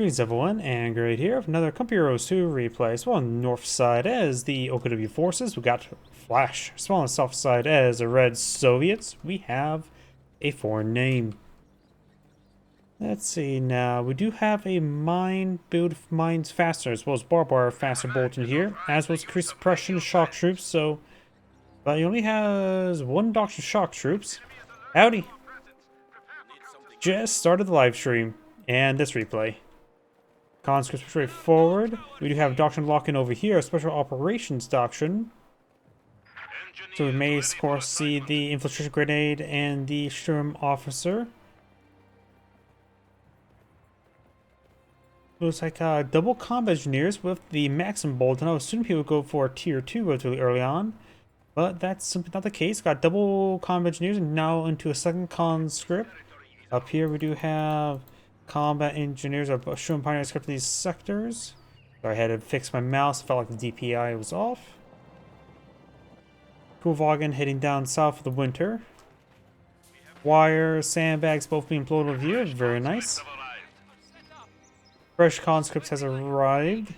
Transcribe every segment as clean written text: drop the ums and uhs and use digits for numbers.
Greetings everyone, and great here with another Company Heroes 2 replay. So on the north side as the OKW forces, we got Flash. So on the south side as the Red Soviets, we have a foreign name. Let's see now, we do have a mine build mines faster, as well as barbed wire faster bolted here, as well as increased suppression shock troops, so... But he only has one doctrine shock troops. Howdy! Just started the live stream, and this replay. Conscripts straightforward. We do have Doctrine lock-in over here, a Special Operations Doctrine. So we may, of course, see the Infiltration Grenade and the Sturm Officer. Looks like double combat engineers with the Maxim Bolt, and I was assuming people would go for tier 2 relatively early on. But that's simply not the case. Got double combat engineers and now into a second conscript. Up here we do have combat engineers are showing pioneer script these sectors. So I had to fix my mouse, felt like the DPI was off. Kuhwagen heading down south for the winter. Wire, sandbags both being blown over here, very nice. Fresh conscripts has arrived.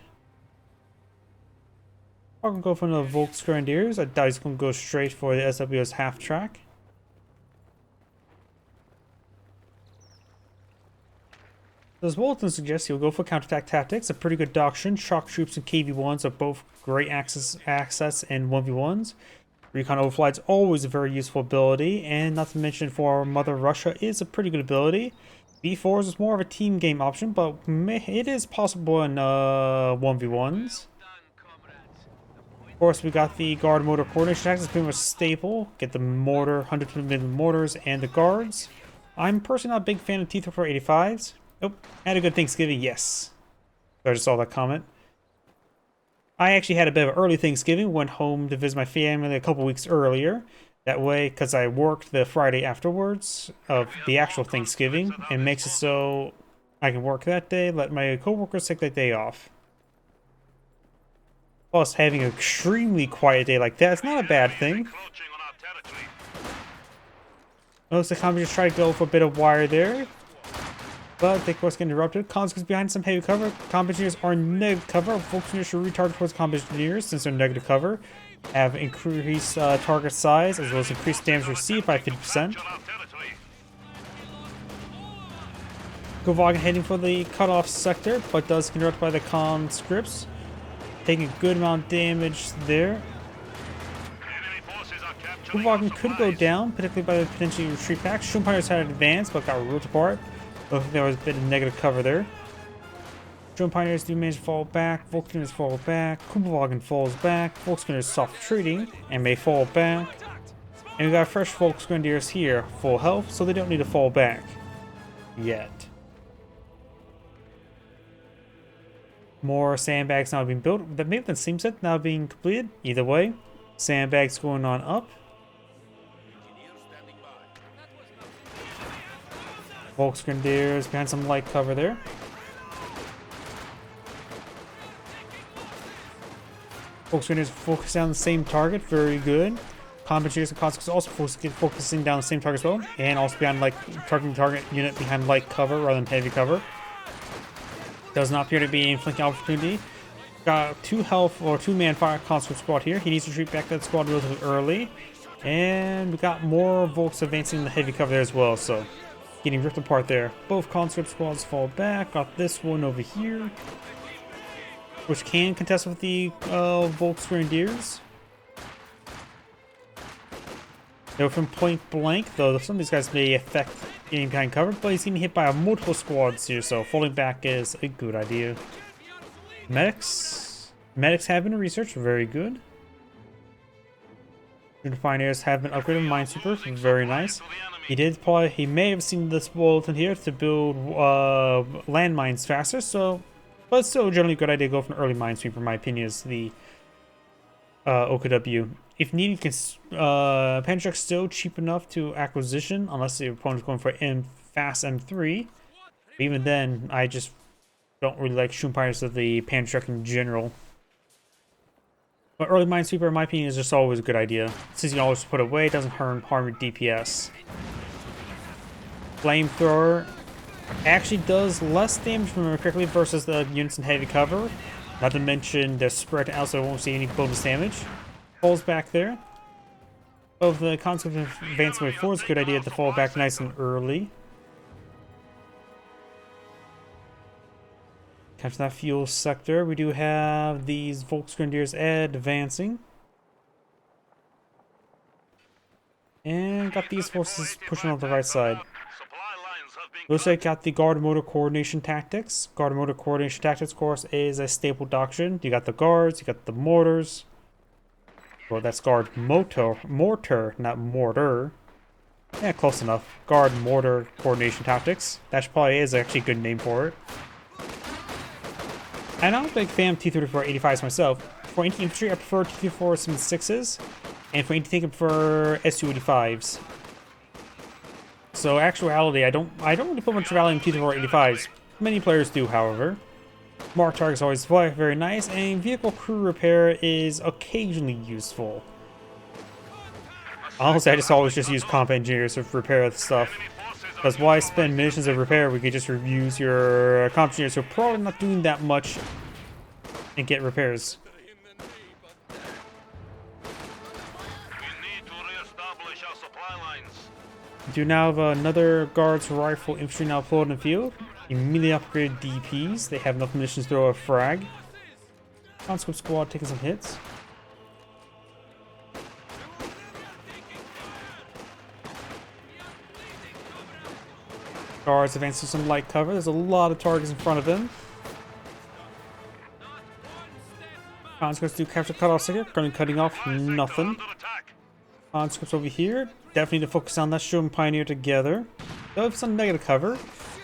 I'm gonna go for the Volksgrenadiers. I doubt he's gonna go straight for the SWS half track. As Walton suggests, he'll go for counterattack tactics, a pretty good doctrine. Shock troops and KV-1s are both great access in 1v1s. Recon overflight is always a very useful ability, and not to mention for Mother Russia is a pretty good ability. B4s is more of a team game option, but it is possible in 1v1s. Of course, we got the guard mortar coordination tactics, pretty much staple. Get the mortar, 120mm mortars, and the guards. I'm personally not a big fan of T-3485s. Oh, had a good Thanksgiving, yes. I just saw that comment. I actually had a bit of early Thanksgiving, went home to visit my family a couple weeks earlier. That way, because I worked the Friday afterwards of the actual Thanksgiving, it makes it so I can work that day, let my coworkers take that day off. Plus, having an extremely quiet day like that is not a bad thing. Looks like I'm just trying to go for a bit of wire there. But they, of course, get interrupted. Conscripts behind some heavy cover. Combat engineers are negative cover. Volksgrenadiers should retarget towards combat engineers since they're negative cover. Have increased target size as well as increased damage received by 50%. Kuhwagen heading for the cutoff sector, but does get interrupted by the conscripts. Taking a good amount of damage there. Kuhwagen could go down, particularly by the potentially retreat pack. Schumpeter's had advanced, but got ripped apart. There was a bit of negative cover there. Drone Pioneers do manage to fall back, Volksgrenadiers fall back, Kuhwagen falls back, Volksgrenadiers soft retreating and may fall back. And we got fresh Volksgrenadiers here, full health, so they don't need to fall back. Yet. More sandbags now being built. The Maitland seam set now being completed. Either way, sandbags going on up. Volksgrenadiers behind some light cover there. Volksgrenadiers focusing on the same target, very good. Combat engineers and conscripts also focusing down the same target as well, and also behind like targeting target unit behind light cover rather than heavy cover. Does not appear to be any flanking opportunity. Got 2 health or 2-man fire conscript squad here. He needs to retreat back to that squad relatively early, and we got more Volks advancing in the heavy cover there as well. So. Getting ripped apart there. Both conscript squads fall back. Got this one over here, which can contest with the Volksgrenadiers. They're from point blank, though some of these guys may affect getting behind cover, but he's getting hit by multiple squads here, so falling back is a good idea. Medics have been researched, very good. Pioneers have been upgraded, Minesweeper, very nice. He may have seen this bulletin here to build landmines faster, but it's still a generally good idea to go for an early Minesweeper, in my opinion, is the OKW. If needed, Panzer's still cheap enough to acquisition, unless the opponent's going for fast M3. But even then, I just don't really like Schumpeter's of the Panzer in general. But early Minesweeper, in my opinion, is just always a good idea. Since you can always put away, it doesn't harm your DPS. Flamethrower Actually does less damage, if I remember correctly, versus the units in heavy cover. Not to mention the spread out, so I won't see any bonus damage. Falls back there. Of the concept of advancing way forward, it's a good idea to fall back nice and early. Capture that fuel sector. We do have these Volksgrenadiers advancing. And got these forces pushing on the right side. Looks like got the guard motor coordination tactics. Guard motor coordination tactics, of course, is a staple doctrine. You got the guards, you got the mortars. Well, that's guard mortar, not mortar. Yeah, close enough. Guard mortar coordination tactics. That probably is actually a good name for it. And I'm a big fan of T-34-85s myself. For anti-infantry, I prefer T-34-76s. And for anti-tank, I prefer Su-85s. So, actuality, I don't really put much value in T-34-85s. Many players do, however. Mark targets always very nice, and vehicle crew repair is occasionally useful. Honestly, I just always use combat engineers to repair the stuff. Because why spend munitions of repair? We could just use your combat engineers who are probably not doing that much and get repairs. We do now have another guards rifle infantry now deployed in the field. Immediately upgrade DPs. They have enough munitions to throw a frag. Conscript squad taking some hits. Guards advancing some light cover. There's a lot of targets in front of them. Conscripts do capture cutoff sector. Currently cutting off nothing. Conscripts over here. Definitely need to focus on that Shun Pioneer together. They'll have some negative cover.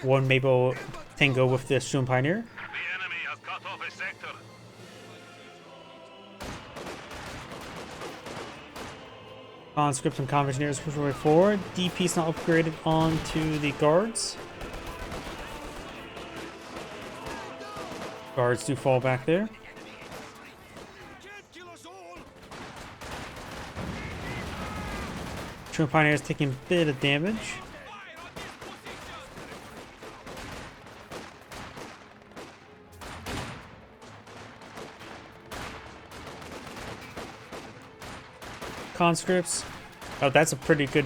One maybe tango with this Shun Pioneer. The enemy has cut off a sector. Conscripts and combat engineers push way forward. DP's not upgraded onto the guards. Guards do fall back there. Shun Pioneer is taking a bit of damage. Conscripts. Oh, that's a pretty good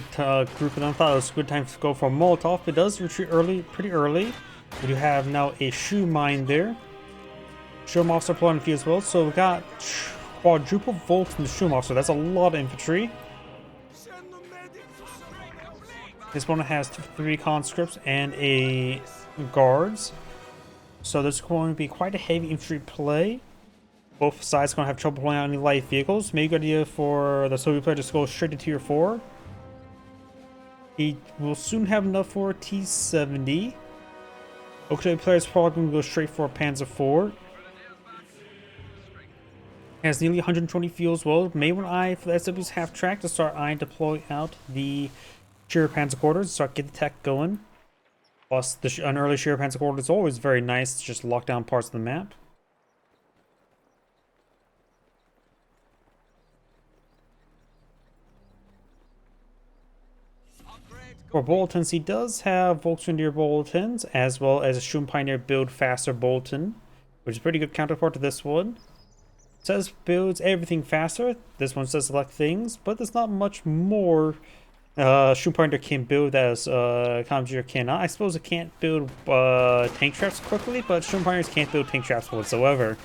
group, and I thought it was a good time to go for a Molotov. It does retreat pretty early. We do have now a shoe mine there. Sturmofficer deployed on the field as well, so we've got quadruple volts in the Sturmofficer. That's a lot of infantry. This one has 3 conscripts and a guards. So there's going to be quite a heavy infantry play. Both sides are going to have trouble pulling out any light vehicles. Maybe a good idea for the Soviet player just go straight to tier 4. He will soon have enough for a T-70. OKW player is probably going to go straight for a Panzer IV. Has nearly 120 fuel as well. May want to eye for the SW's half track to start eyeing deploy out the Sheer Panzer Quarters, start get the tech going. Plus, an early Sheer Panzer Quarter is always very nice to just lock down parts of the map. For bulletins, he does have Volksgrenadier bulletins, as well as a Shun Pioneer build faster bulletin, which is a pretty good counterpart to this one. It says builds everything faster. This one says select things, but there's not much more Shun Pioneer can build as Commandeer cannot. I suppose it can't build tank traps quickly, but Shun Pioneers can't build tank traps whatsoever.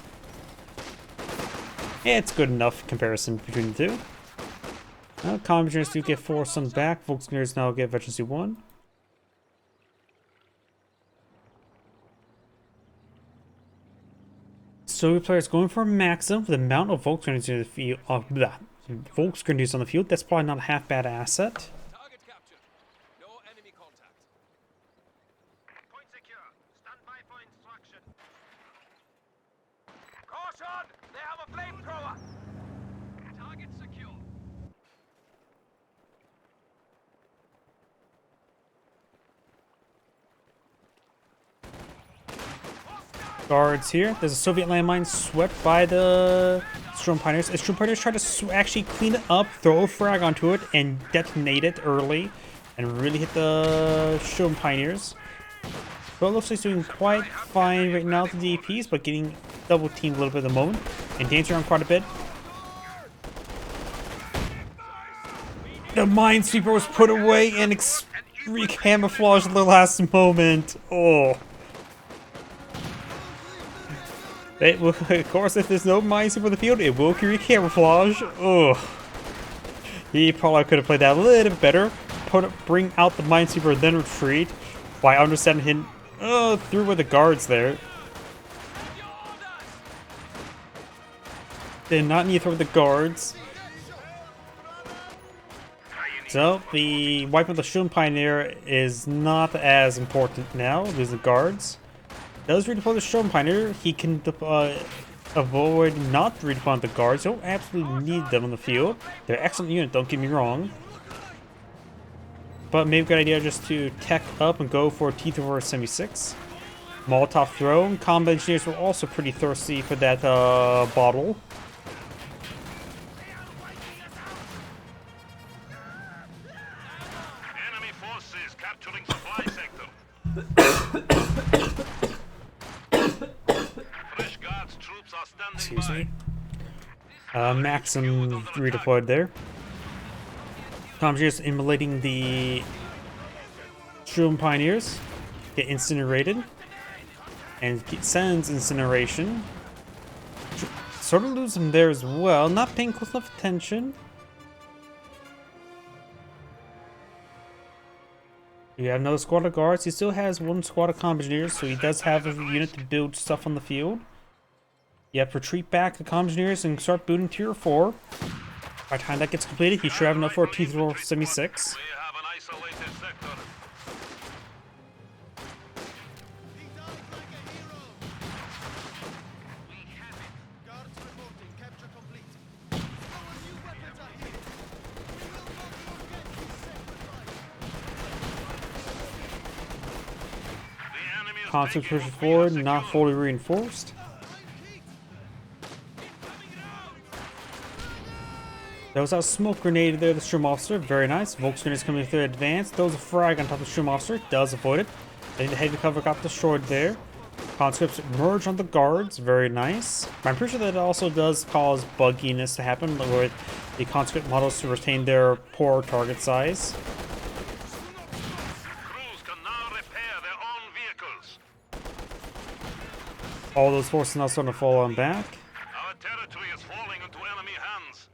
Yeah, it's good enough comparison between the two. Commanders do get forced some back. Volksgrenadiers now get Veterancy 1. So players going for a maximum with the amount of Volksgrenadiers in the field. Volksgrenadiers on the field. That's probably not a half bad asset. Target captured. No enemy contact. Point secure. Stand by for instruction. Caution! They have a flamethrower. Target secure. Guards here. There's a Soviet landmine swept by the Storm Pioneers. Storm Pioneers try to actually clean it up, throw a frag onto it, and detonate it early, and really hit the Storm Pioneers. But it looks like he's doing quite fine right now with the DPs, but getting double teamed a little bit at the moment. And dancing around quite a bit. The Minesweeper was put away and camouflaged at the last moment. Oh. Of course, if there's no Minesweeper in the field, it will camouflage. Oh. He probably could have played that a little bit better. Bring out the Minesweeper, then retreat. By understanding him through with the guards there. Did not need to throw the guards. So, the wiping of the Shun Pioneer is not as important now. There's the guards. Does redeploy the Shun Pioneer. He can avoid not redeploying the guards. You don't absolutely need them on the field. They're an excellent unit, don't get me wrong. But maybe a good idea just to tech up and go for a T-Thrower Semi-6. Molotov throw. Combat engineers were also pretty thirsty for that bottle. Enemy forces capturing supply sector. Fresh guards troops are standing Excuse by. me. Maxim redeployed there. Commandeers immolating the Shroom Pioneers. Get incinerated. And sends incineration. Sort of lose him there as well. Not paying close enough attention. You have another squad of guards. He still has one squad of engineers, so he does have a unit to build stuff on the field. You have to retreat back the engineers and start building tier 4. By the time that gets completed, he should have enough for a T-Thrower Semi-6. We have an isolated sector. Constant pushes forward, not fully reinforced. That was a smoke grenade there, the Shroom Officer. Very nice. Volks grenades coming through advance. Throws a frag on top of the Shroom Officer. Does avoid it. Then the heavy cover got destroyed there. Conscripts merge on the guards. Very nice. I'm pretty sure that also does cause bugginess to happen with the conscript models to retain their poor target size. Crews can now repair their own vehicles. All those forces now starting to fall on back. Our territory is falling into enemy hands.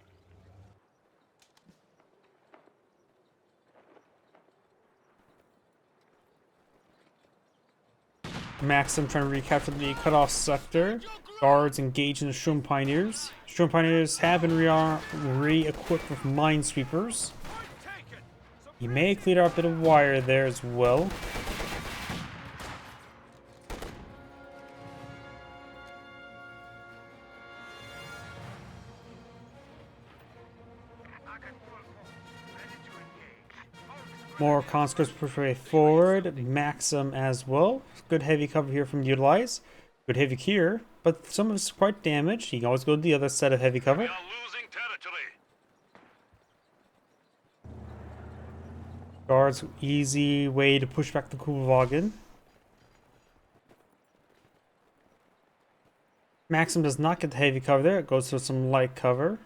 Maxim trying to recapture the cut-off sector. Guards engaged in the Shroom Pioneers. Shroom Pioneers have been re-equipped with Minesweepers. You may clear out a bit of wire there as well. More conscripts push their way forward. Maxim as well. Good heavy cover here from Utilize. Good heavy here, but some of it's quite damaged. You can always go to the other set of heavy cover. We are losing territory. Guards, easy way to push back the Kugelwagen. Maxim does not get the heavy cover there. It goes to some light cover.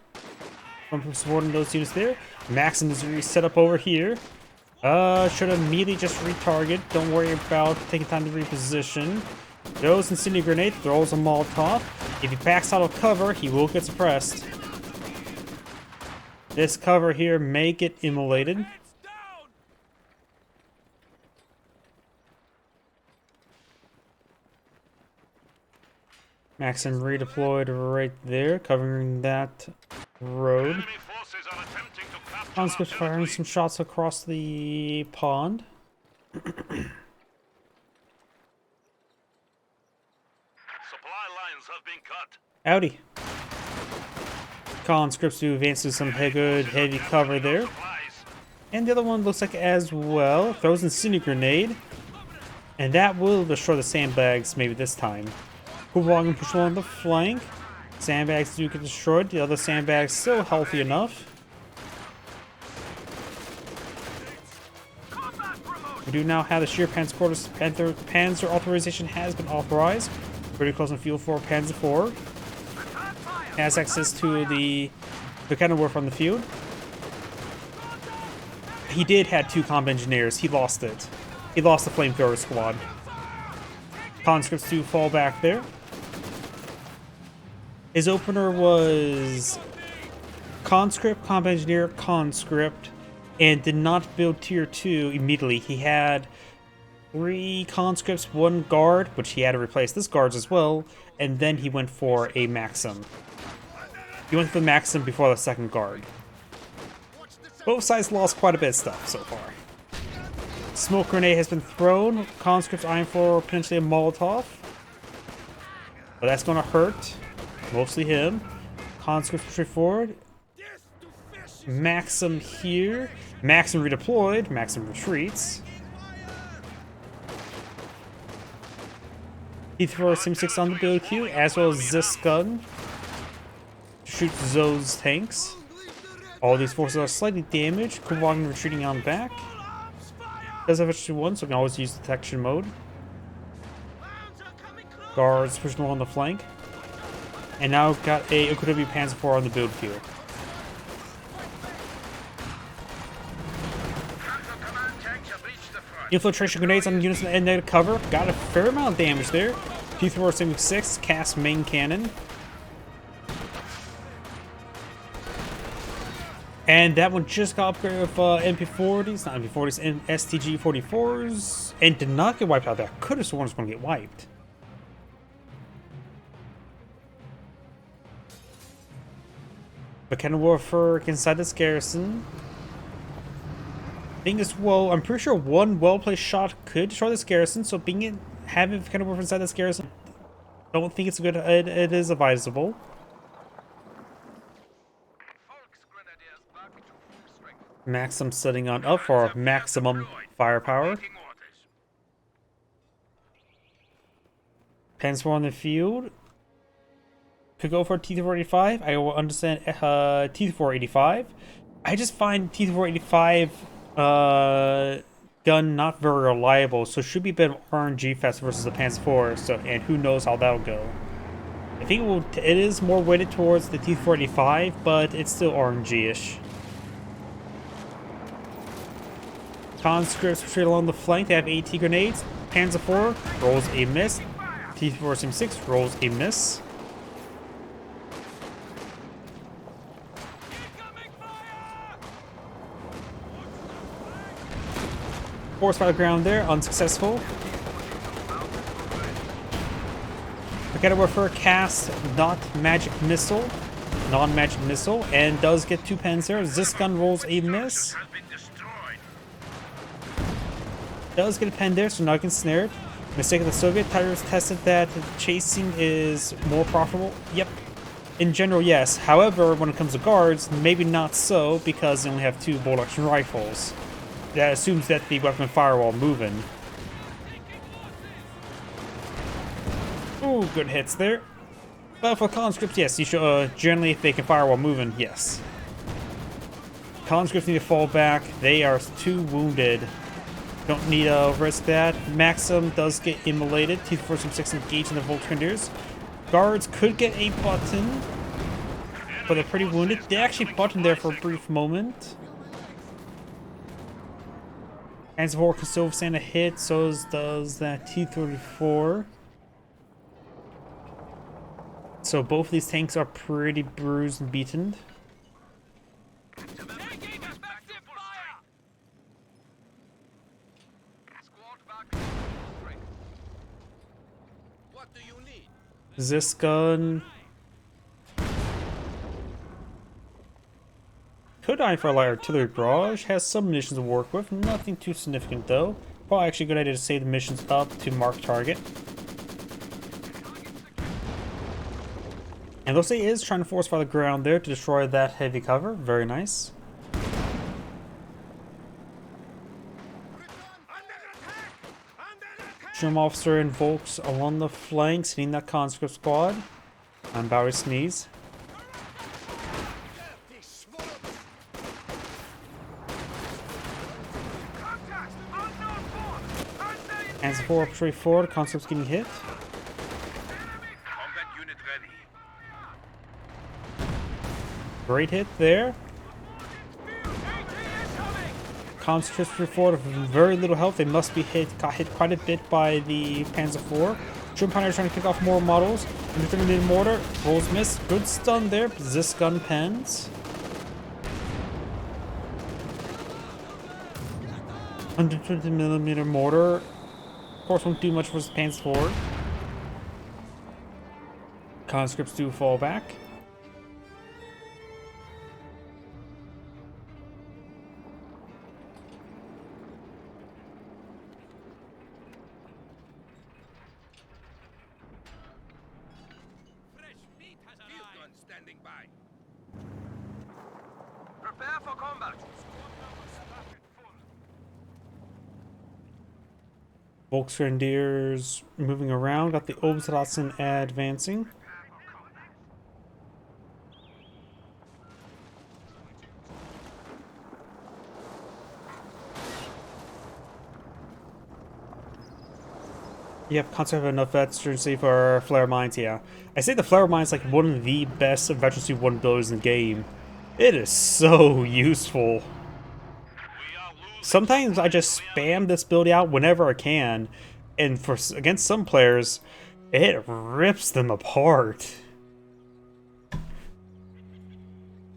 From supporting those units there. Maxim is reset up over here. Should immediately just retarget. Don't worry about taking time to reposition. Throws Incendiary Grenade, throws a Molotov. If he backs out of cover, he will get suppressed. This cover here may get immolated. Maxim redeployed right there, covering that road. Enemy forces are attempting to capture Conscripts our firing territory. some shots across the pond. Supply lines have been cut. Howdy. Conscripts do advance to some good heavy cover there. Supplies. And the other one looks like as well. Throws Incendiary Grenade. And that will destroy the sandbags maybe this time. Kugelwagen push along the flank. Sandbags do get destroyed. The other sandbags still healthy enough. We do now have the sheer Panzer authorization has been authorized. Pretty close on field for Panzer 4. Has access to the kind of work on the field. He did have 2 combat engineers. He lost it. He lost the flamethrower squad. Conscripts do fall back there. His opener was conscript, combat engineer, conscript, and did not build tier 2 immediately. He had 3 conscripts, 1 guard, which he had to replace this guards as well, and then he went for a Maxim. He went for the Maxim before the second guard. Both sides lost quite a bit of stuff so far. Smoke grenade has been thrown. Conscripts eyeing for potentially a Molotov. But that's going to hurt. Mostly him. Conscripts retreat forward. Maxim here. Maxim redeployed. Maxim retreats. He throws Sim-6 on the build queue, as well as this gun. Shoots those tanks. All these forces are slightly damaged. Kuwang retreating on back. Does have extra 1, so we can always use detection mode. Guards pushing along the flank. And now got a OKW Panzer IV on the build queue. Infiltration grenades on units in the end negative cover. Got a fair amount of damage there. P3 Sim-6 cast main cannon. And that one just got upgraded with MP40s, not MP40s, and STG-44s, and did not get wiped out there. Could have sworn it was going to get wiped. But cannon warfare inside this garrison. Being as well, I'm pretty sure 1 well-placed shot could destroy this garrison, so having cannon warfare inside this garrison, don't think it's good. It is advisable. Maxim setting on up for maximum firepower. Panzer on the field. Could go for T-485. I will understand T-485. I just find T-485 gun not very reliable, so it should be a bit of RNG fest versus the Panzer IV. So, and who knows how that'll go. I think it is more weighted towards the T-485, but it's still RNG-ish. Conscripts retreat along the flank. They have AT grenades. Panzer IV rolls a miss. T-4 Sim-6 rolls a miss. Force fire ground there, unsuccessful. Forget warfare cast non-magic missile, and does get 2 Panzer. This gun rolls a miss. Does get a pen there, so now it can snare it. Mistake of the Soviet tires tested that chasing is more profitable. Yep. In general, yes. However, when it comes to guards, maybe not so, because they only have 2 bolt action rifles. That assumes that the weapon firewall moving. Ooh, good hits there. But for conscripts, yes, you should generally if they can fire while moving, yes. Conscripts need to fall back. They are too wounded. Don't need to risk that. Maxim does get immolated. T-4 Sim-6 engaged in the Volksgrenadiers. Guards could get a button, but they're pretty wounded. They actually buttoned there for a brief moment. Panzer IV can still withstand a hit, so does that T-34. So both of these tanks are pretty bruised and beaten. This gun could eye for a light artillery barrage. Has some munitions to work with. Nothing too significant though. Probably actually a good idea to save the missions up to mark target. And looks like he is trying to force fire the ground there to destroy that heavy cover. Very nice. German officer and Volks along the flanks, hitting that conscript squad. On Bowery sneeze. Panzer 4 straight forward. Conscripts getting hit. Combat unit ready. Great hit there. Conscripts straight forward with very little health. They must be hit. Got hit quite a bit by the Panzer 4. German Pioneers trying to pick off more models. 130mm mortar. Rolls miss. Good stun there. This gun pens. 120mm mortar. Of course, won't do much for his Panzer 4. Conscripts do fall back. Field gun standing by. Prepare for combat. Volksgrenadiers moving around. Got the Oberstrassen advancing. Yep, Conscripts have enough veterancy for flare mines, yeah. I say the flare mine is like one of the best veterancy 1 builders in the game. It is so useful. Sometimes I just spam this build out whenever I can, and against some players, it rips them apart.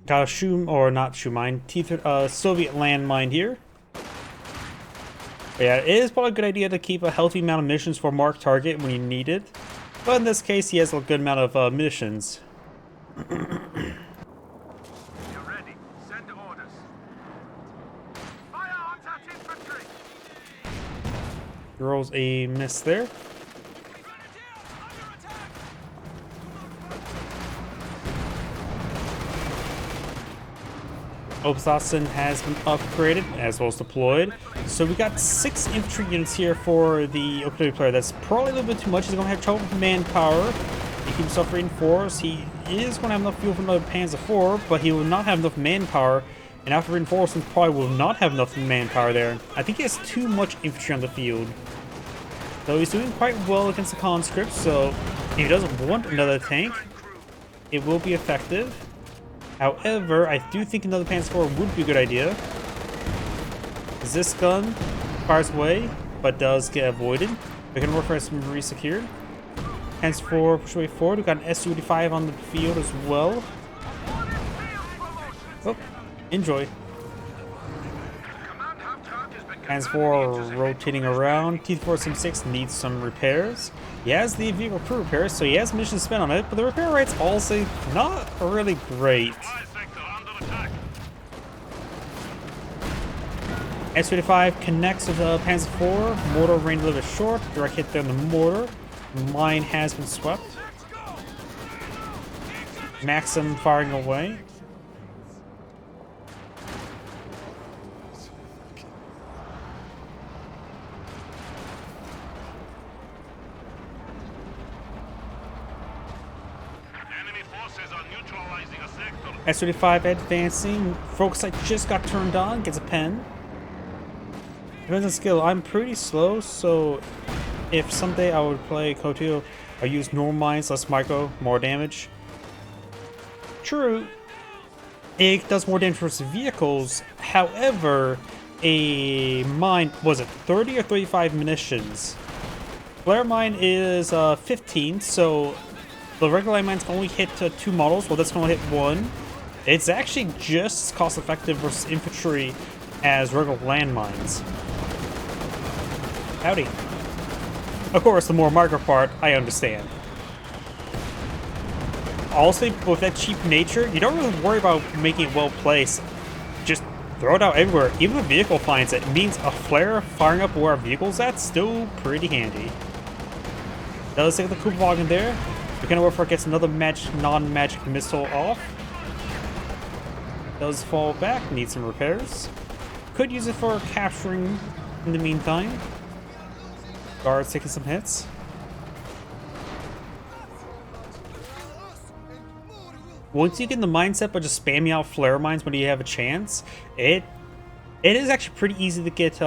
Got a Soviet landmine here. But yeah, it is probably a good idea to keep a healthy amount of munitions for a marked target when you need it. But in this case, he has a good amount of munitions. You're ready. Send orders. Fire on that infantry. Rolls a miss there. Oberstrassen has been upgraded as well as deployed. So we got 6 infantry units here for the OKW player. That's probably a little bit too much. He's going to have trouble with manpower. He keeps himself reinforced. He is going to have enough fuel for another Panzer 4, but he will not have enough manpower. And after reinforcements, probably will not have enough manpower there. I think he has too much infantry on the field. Though he's doing quite well against the conscripts, so if he doesn't want another tank, it will be effective. However, I do think another Panzer 4 would be a good idea. This gun fires away, but does get avoided. We can work for summery secured. Panzer 4 push away forward. We've got an Su-85 on the field as well. Oh, enjoy. Panzer 4 rotating around. T-476 needs some repairs. He has the vehicle crew repairs, so he has mission spent on it, but the repair rate's also not really great. Su-85 connects with the Panzer 4. Mortar range a little bit short. Direct hit there on the mortar. Mine has been swept. Maxim firing away. Su-35 advancing. Focus light just got turned on. Gets a pen. Depends on skill. I'm pretty slow, so if someday I would play Koto, I use normal mines, less micro, more damage. True, it does more damage versus vehicles. However, a mine, was it 30 or 35 munitions? Flare mine is 15, so the regular mines only hit 2 models. Well, that's going to hit 1. It's actually just as cost effective versus infantry as regular landmines. Howdy. Of course, the more micro part, I understand. Also, with that cheap nature, you don't really worry about making it well placed. Just throw it out everywhere. Even if a vehicle finds it, it means a flare firing up where a vehicle's at, still pretty handy. Does take the Kupwagen there. We can work for it gets another non-magic missile off. Does fall back, needs some repairs. Could use it for capturing in the meantime. Guards taking some hits. Once you get in the mindset by just spamming out flare mines when you have a chance, it is actually pretty easy to get,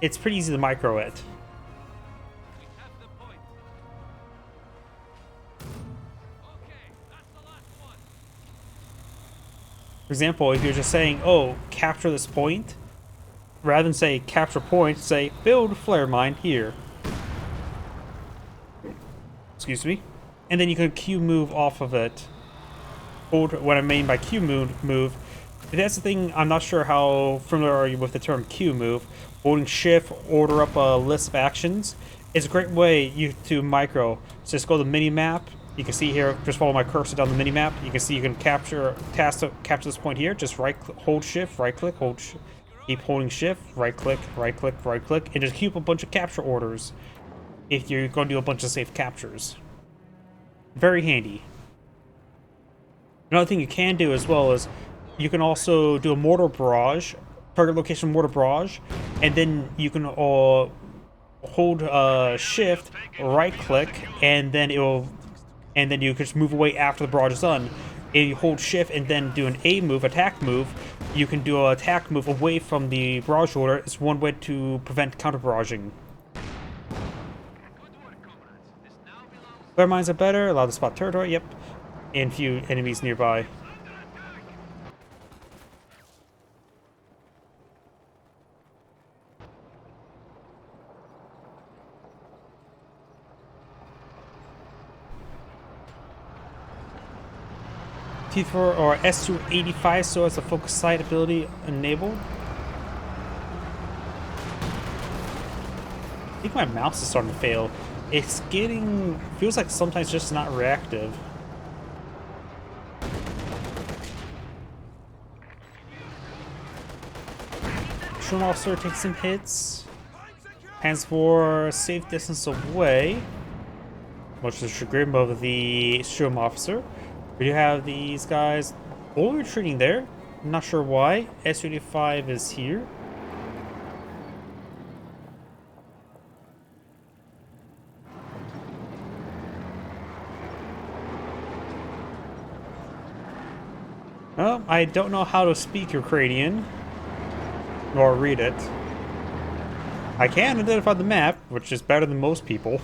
it's pretty easy to micro it. For example, if you're just saying, oh, capture this point, rather than say capture point, say build flare mine here. Excuse me. And then you can Q move off of it. Hold what I mean by Q move. That's the thing, I'm not sure how familiar are you with the term Q move. Holding shift, order up a list of actions. It's a great way to micro. So just go to the mini map. You can see here, just follow my cursor down the mini map. You can see you can capture this point here. Just hold shift, right click, keep holding shift, right click, and just keep a bunch of capture orders if you're going to do a bunch of safe captures. Very handy. Another thing you can do as well is you can also do a mortar barrage, target location mortar barrage, and then you can hold shift, right click, and then you can just move away after the barrage is done. If you hold shift and then do an A move, attack move, you can do an attack move away from the barrage order. It's one way to prevent counter barraging. Flare mines are better, allow to spot territory, yep, and few enemies nearby. T4 or S285 so as the focus sight ability enabled. I think my mouse is starting to fail. It's feels like sometimes just not reactive. Shroom officer takes some hits. Hands for safe distance away. Much to the chagrin of the Shroom officer. We do have these guys all retreating there. I'm not sure why. S85 is here. Well, I don't know how to speak Ukrainian, nor read it. I can identify the map, which is better than most people.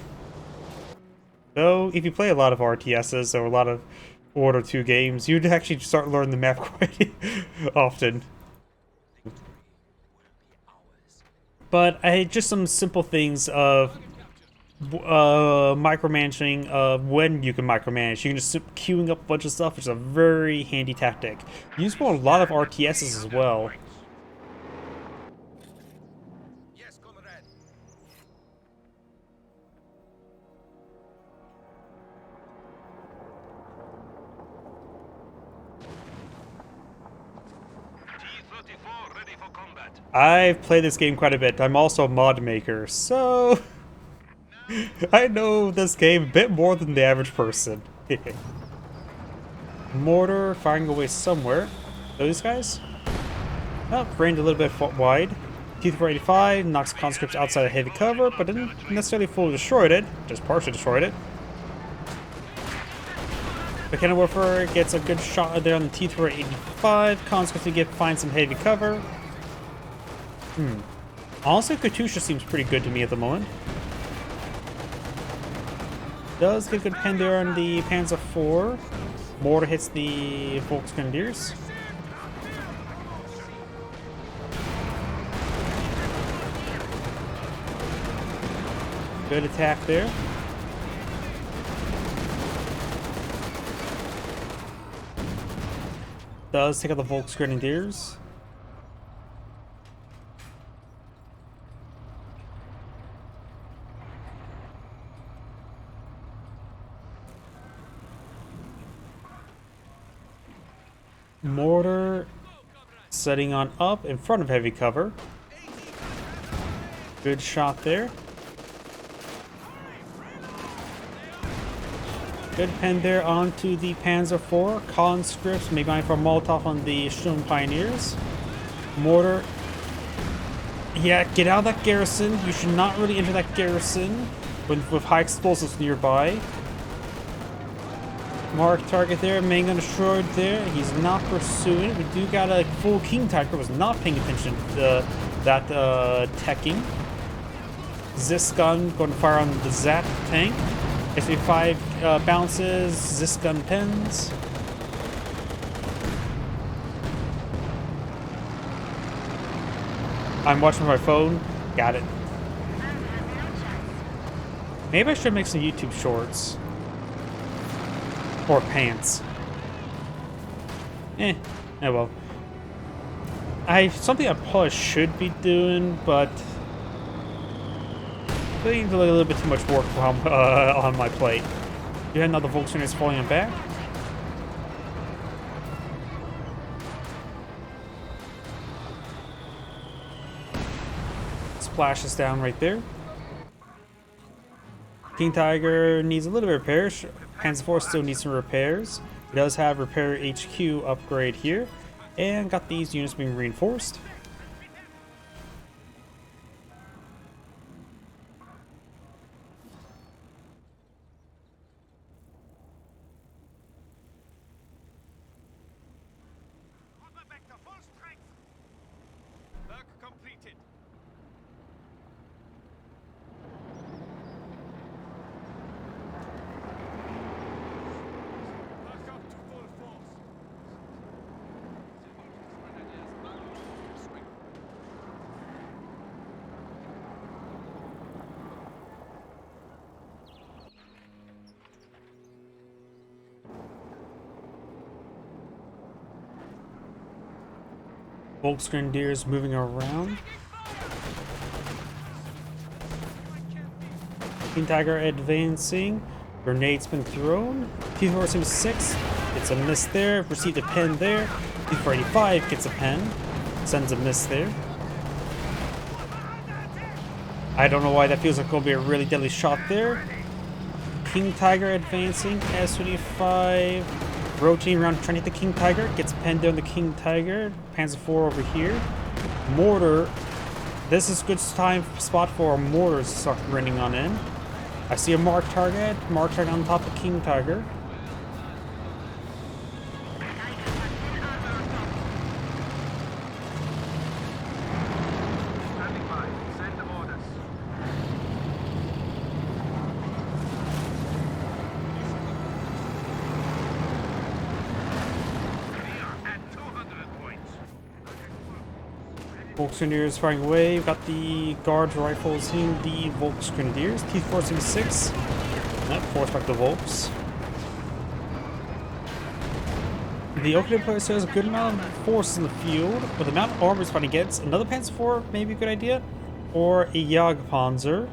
Though, if you play a lot of RTSs or a lot of World War II games, you'd actually start learning the map quite often. But just some simple things of micromanaging of when you can micromanage. You can just queuing up a bunch of stuff, which is a very handy tactic. Useful in a lot of RTSs as well. Yes, comrade. T-34 ready for combat. I've played this game quite a bit. I'm also a mod maker, so I know this game a bit more than the average person. Mortar firing away somewhere. Those guys? Oh, range a little bit wide. T-485 knocks conscripts outside of heavy cover, but didn't necessarily fully destroy it, just partially destroyed it. The cannon warfare gets a good shot there on the T-485. Conscripts find some heavy cover. Honestly, Katusha seems pretty good to me at the moment. Does get a good pen there on the Panzer IV. Mortar hits the Volksgrenadiers. Good attack there. Does take out the Volksgrenadiers. Mortar setting on up in front of heavy cover. Good shot there. Good pen there onto the Panzer IV. Conscripts, maybe going for a Molotov on the Sturm Pioneers. Mortar. Yeah, get out of that garrison. You should not really enter that garrison with high explosives nearby. Mark target there, main gun destroyed there. He's not pursuing. We do got a full King Tiger, was not paying attention to that teching. Zis gun going to fire on the Zat tank. SV5 bounces, Zis gun pins. I'm watching my phone. Got it. Maybe I should make some YouTube shorts. Or pants. Oh well. Something I probably should be doing, but I think a little bit too much work on my plate. You had another Volkswagen is falling back. Splashes down right there. King Tiger needs a little bit of repairs. Panzer IV still needs some repairs. It does have repair HQ upgrade here, and got these units being reinforced. Back to full strength. Work completed. Back up to full force. Volksgrenadiers moving around. King Tiger advancing. Grenades been thrown. T-476 gets a miss there. Received a pen there. T-485 gets a pen. Sends a miss there. I don't know why that feels like going to be a really deadly shot there. King Tiger advancing. S-25 rotating around trying to hit the King Tiger. Gets penned down the King Tiger. Panzer IV over here. Mortar. This is a good spot for mortars to start running on in. I see a mark target. Mark target on top of King Tiger. Standing by. Send the orders. We are at 200 points. Volksgrenadiers firing away. We've got the guards rifles in the Volksgrenadiers. T-476. That force back the Volks. The OKW player says a good amount of force in the field, but the amount of armor is fighting against another Panzer IV, maybe a good idea, or a Jagdpanzer.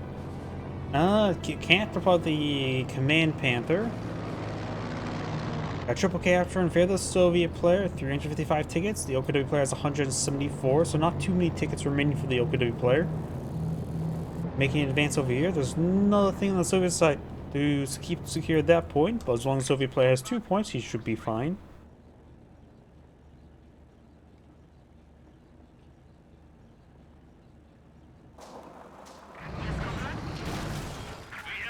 Can't propose the Command Panther. A triple capture in favor of the Soviet player, 355 tickets. The OKW player has 174, so not too many tickets remaining for the OKW player. Making an advance over here. There's another thing on the Soviet side to keep secure that point, but as long as the Soviet player has 2 points, he should be fine. The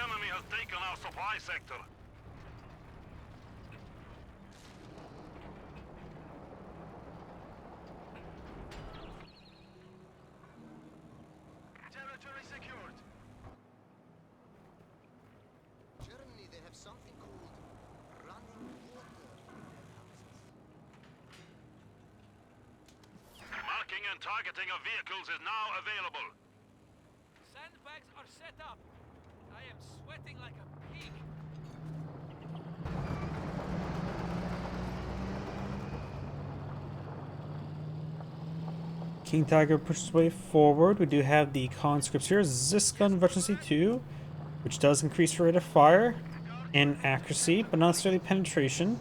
enemy has taken our supply sector. Territory secured. Germany, they have something called running water in their houses. Marking and targeting of vehicles is now available. Sandbags are set up. I am sweating like a pig. King Tiger pushes way forward. We do have the conscripts here. Ziskan Veterancy 2, which does increase rate of fire and accuracy, but not necessarily penetration.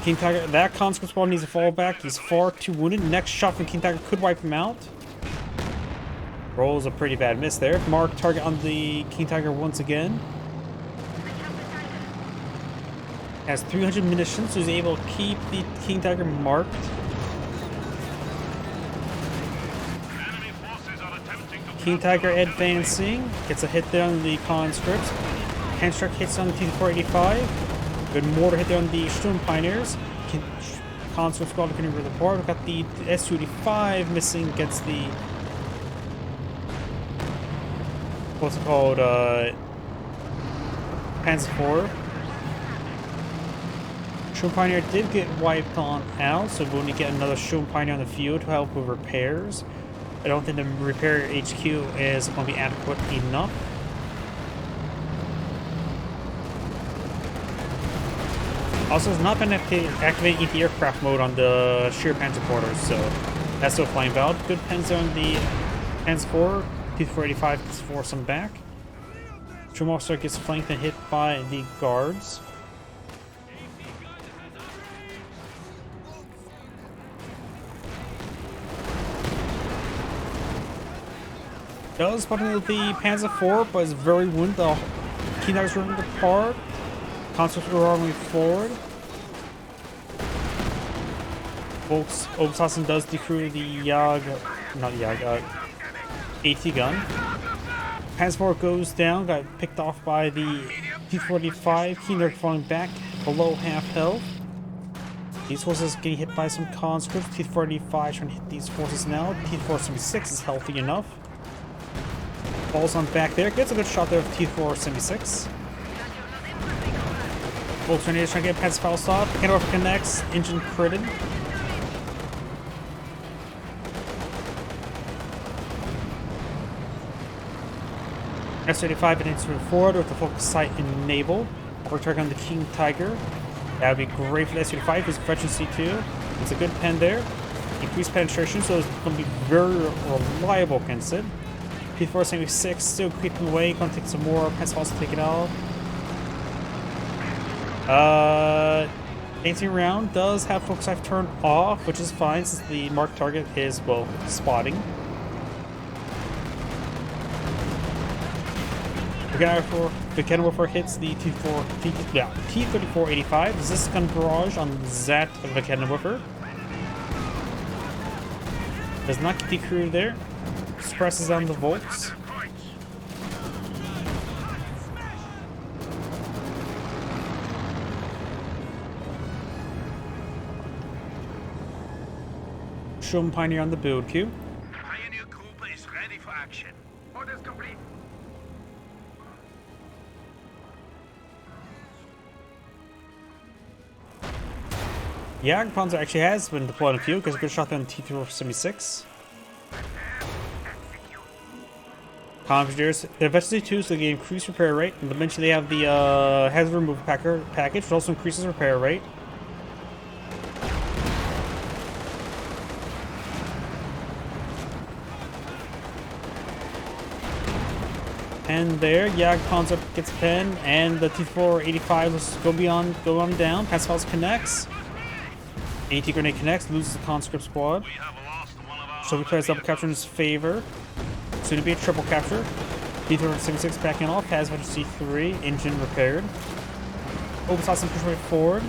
King Tiger, that conscript spawn needs to fall back. He's far too wounded. Next shot from King Tiger could wipe him out. Rolls a pretty bad miss there. Mark target on the King Tiger once again. Has 300 munitions, so he's able to keep the King Tiger marked. Enemy forces are attempting to King Tiger advancing. Gets a hit there on the conscripts. Handstruck hits on the T-485. Good mortar hit there on the Sturm Pioneers. Conscript squad looking over the board. We've got the S-285 missing against the... what's it called? Panzer IV. Shoom Pioneer did get wiped on out, so we'll need to get another Shoom Pioneer on the field to help with repairs. I don't think the repair HQ is going to be adequate enough. Also, it's not been activating anti-aircraft mode on the sheer Panzer quarters, so that's still flying valid. Good pens on the Panzer 4. T-485 gets force them back. Shoom Officer gets flanked and hit by the guards. Does spot into the Panzer 4, but is very wounded. The Keynote's ripping apart. Conscripts are rolling forward. Obersassen does decrew the AT gun. Panzer 4 goes down, got picked off by the T-45. Keynote falling back below half health. These forces getting hit by some conscripts. T-45 trying to hit these forces now. T-476 is healthy enough. Falls on back there. Gets a good shot there of T-476. Both tornadoes trying to get past foul stop. Hanover connects. Engine critted. S-35 begins to move forward with the focus sight enabled. We're targeting on the King Tiger. That would be great for the S-35 because veteran C2. It's a good pen there. Increased penetration, so it's going to be very reliable against it. P-476 still creeping away. Going to take some more. Pensacola to take it out. 18 round does have focus sight turned off, which is fine since the marked target is, well, spotting. The Kenworth hits the T-3485. Is this gun barrage on that of the Kenworth? Does not get the crew there. Suppresses down the Volks. Shoom Pioneer on the build queue. Pioneer group is ready for action. Orders complete. Panzer actually has been deployed on the field because a good shot there on T-476. Engineers, they're eventually too, so they get increased repair rate, and eventually they have the hazard removal package, which also increases repair rate. And there, Panzer gets a pen, and the T-485 is go on down. Pascal's connects. AT grenade connects, loses the conscript squad. So we plays double capture in his favor. Soon to be a triple capture. T-476 backing off, has veteran C3, engine repaired. Obersassen push right forward.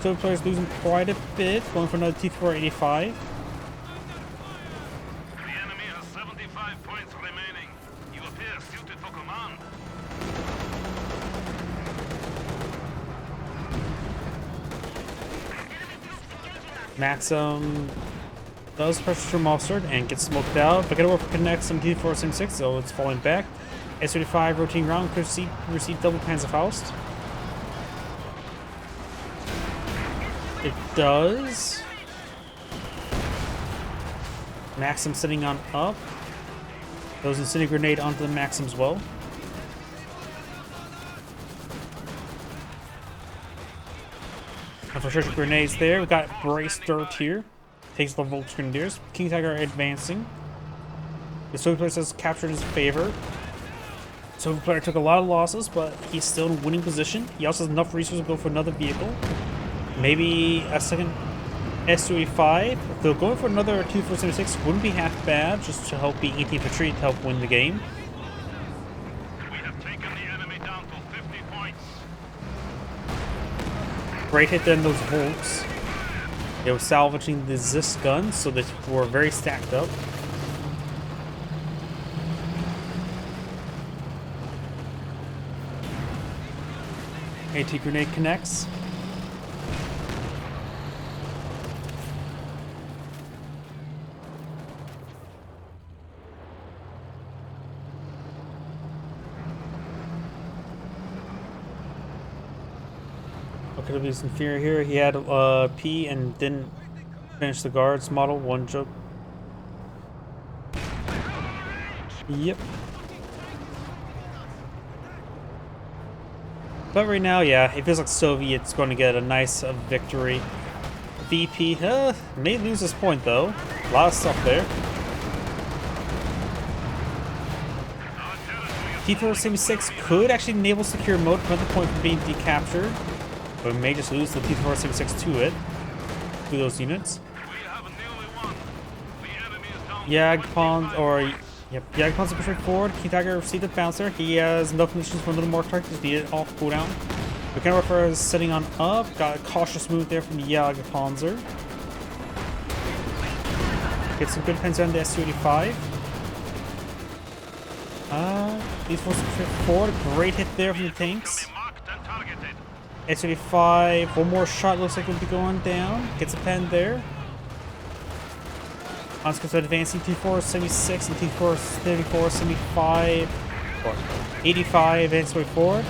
So players losing quite a bit, going for another T-485. The enemy has 75 points remaining. You appear suited for command. Maxim does pressure from Mustard and gets smoked out. But Kenworth connects some T-476, so it's falling back. S-35 rotating around, could receive double Panzerfaust. It does. Maxim sitting on up. Those incendiary grenade onto the Maxim as well. Infrastructure grenades there. We got Brace Dirt here. Takes the Volks Grenadiers. King Tiger advancing. The Soviet player has captured his favor. Soviet player took a lot of losses, but he's still in a winning position. He also has enough resources to go for another vehicle. Maybe a second S-285. If they're going for another T-476, wouldn't be half bad, just to help beat infantry to help win the game. We have taken the enemy down to 50 points. Great hit then those Volks. They were salvaging the Zis guns, so they were very stacked up. AT grenade connects. OKW's inferior here. He had P and didn't finish the guards model. One joke. Yep. But right now, yeah, it feels like Soviet's going to get a nice victory. VP, may lose this point though. A lot of stuff there. T-476 could actually enable secure mode, prevent the point from being decaptured. But we may just lose the T-476 to it. To those units. Yagpon, or yep, Yagpon's pushing forward. King Tiger received the bouncer. He has no conditions for a little more target. Just needed off cooldown. We can refer as setting on up. Got a cautious move there from the Jagdpanzer. Get some good pens on the Su-85. These forces push forward. Great hit there from the tanks. Su-85. One more shot. Looks like we'll be going down. Gets a pen there. Consequence of advancing T-476 and T-434, 75, or 85 advance way forward.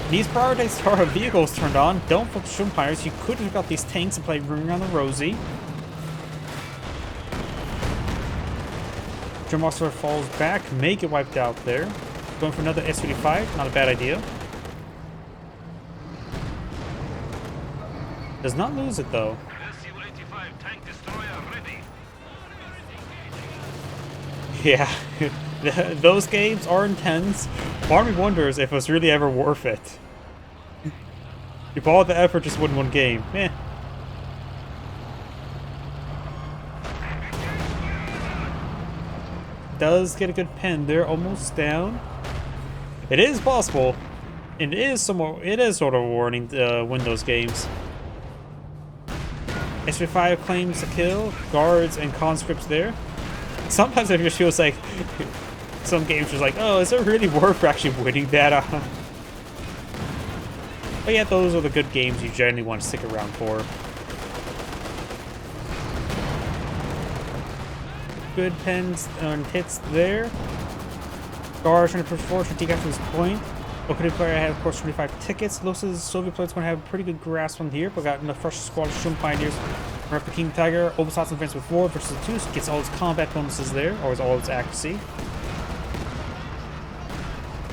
These prioritized Tara vehicles turned on. Don't focus Shumpires. You could have got these tanks and play Ring Around the Rosie. Drummaster falls back, may get wiped out there. Going for another Su-85, not a bad idea. Does not lose it though. Su-85 tank destroyer ready. Yeah, those games are intense. Part of me wonders if it was really ever worth it. If all the effort just win one game, eh. Does get a good pen there, almost down. It is possible. It is sort of a warning to win those games. Su-5 claims a kill, guards and conscripts there. Sometimes it just feels like some games are like, oh, is it really worth actually winning that? But yeah, those are the good games you generally want to stick around for. Good pens and hits there. Guards trying to push forward to decap this point. OKW player had, of course, 25 tickets. Looks as the Soviet player's going to have a pretty good grasp on here, but got enough fresh squad of Shun Pioneers. Rep the King Tiger, Obasat's advance with 4 versus 2, so gets all his combat bonuses there, or all his accuracy.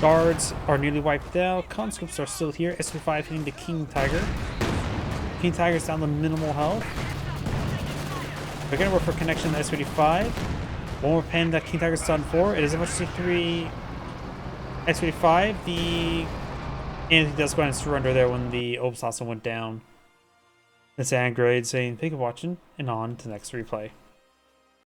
Guards are nearly wiped out. Conscripts are still here. Su-5 hitting the King Tiger. King Tiger's down to minimal health. We're gonna work for connection to Su-85. One more pen that King Tiger's done for. It is a much C3 Su-85. The Anthony does go ahead and surrender there when the Obasat went down. It's Android saying thank you for watching, and on to the next replay.